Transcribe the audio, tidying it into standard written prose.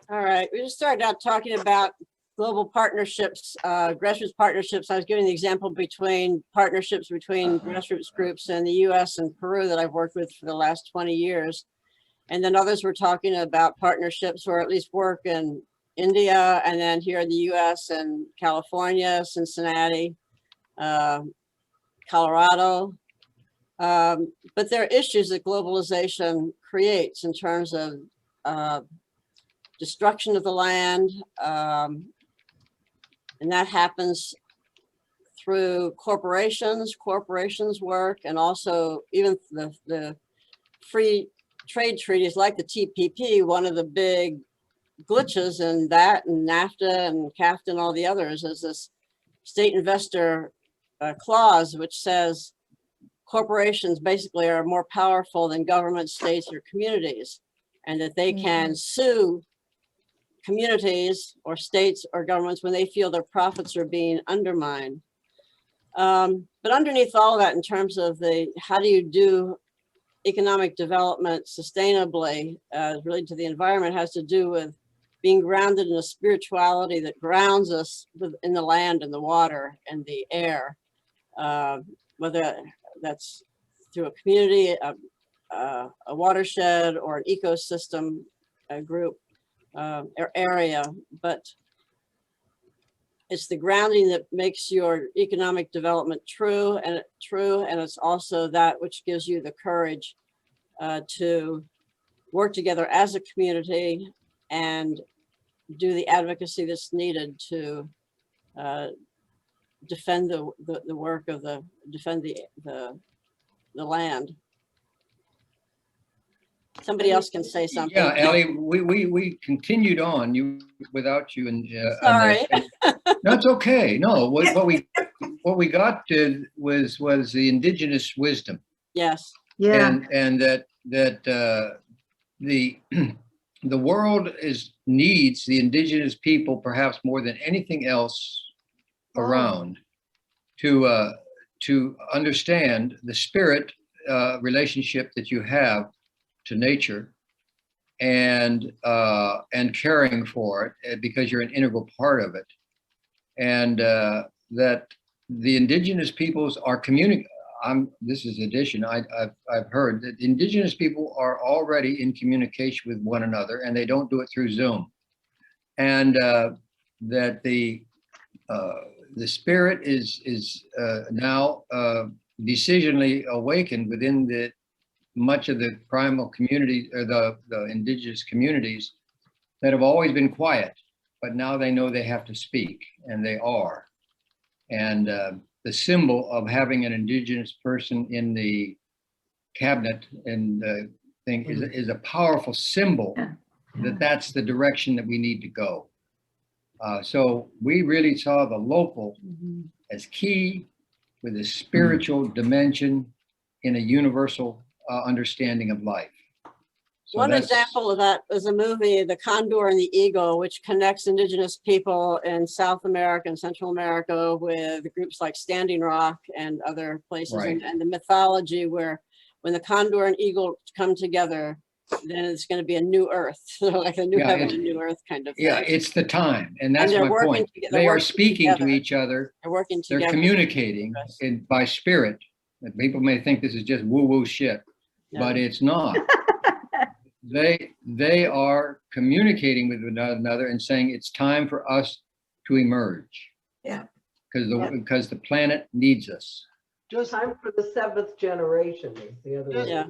All right, we just started out talking about global partnerships, grassroots partnerships. I was giving the example between partnerships between grassroots groups in the US and Peru that I've worked with for the last 20 years. And then others were talking about partnerships or at least work in India and then here in the US and California, Cincinnati, Colorado. But there are issues that globalization creates in terms of destruction of the land, and that happens through corporations work, and also even the free trade treaties like the TPP. One of the big glitches in that and NAFTA and CAFTA and all the others is this state investor clause, which says corporations basically are more powerful than government, states, or communities, and that they can sue communities or states or governments when they feel their profits are being undermined. But underneath all of that, in terms of how do you do economic development sustainably related to the environment, has to do with being grounded in a spirituality that grounds us in the land and the water and the air, whether that's through a community, a watershed, or an ecosystem group or area. But it's the grounding that makes your economic development true, and it's also that which gives you the courage to work together as a community and do the advocacy that's needed to defend the work of defend the land. Somebody else can say something. Yeah, Ellie, we continued on without you, and sorry. No, it's okay. No, what we got to was the indigenous wisdom. Yes. Yeah. And that the world needs the indigenous people perhaps more than anything else around to understand the spirit relationship that you have to nature, and caring for it because you're an integral part of it, and that the indigenous peoples are communicating. This is addition. I've heard that indigenous people are already in communication with one another, and they don't do it through Zoom, and that the spirit is now decisionally awakened within much of the primal community, or the indigenous communities that have always been quiet, but now they know they have to speak, and they are. And the symbol of having an indigenous person in the cabinet and the thing is a powerful symbol that that's the direction that we need to go. So we really saw the local as key with a spiritual dimension in a universal understanding of life. So one example of that is a movie, The Condor and the Eagle, which connects indigenous people in South America and Central America with groups like Standing Rock and other places, Right. and the mythology where when the condor and eagle come together, then it's going to be a new earth, like a new heaven and new earth kind of thing. Yeah, it's the time, and that's my point. They are speaking to each other. They're working together. They're communicating by spirit. People may think this is just woo-woo shit, but it's not. They are communicating with one another and saying it's time for us to emerge. Yeah. Because the planet needs us. Just Time for the seventh generation is the other just, way.